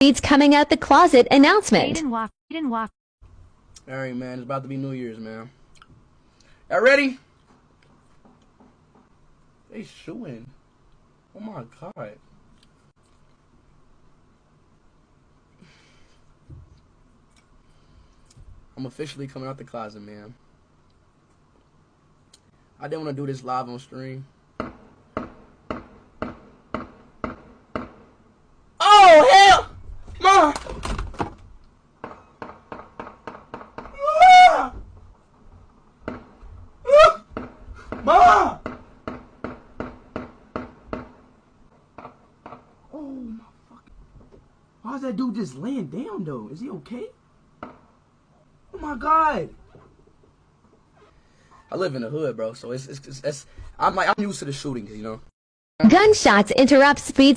Speed's coming out the closet announcement. Alright, man, it's about to be New Year's, man. Y'all ready? They shooting. Oh my god. I'm officially coming out the closet, man. I didn't want to do this live on stream. Oh, hell! Ma! Ma! Oh my fucking! Why's that dude just laying down though? Is he okay? Oh my god! I live in the hood, bro, so it's I'm used to the shootings, you know. Gunshots interrupt Speed's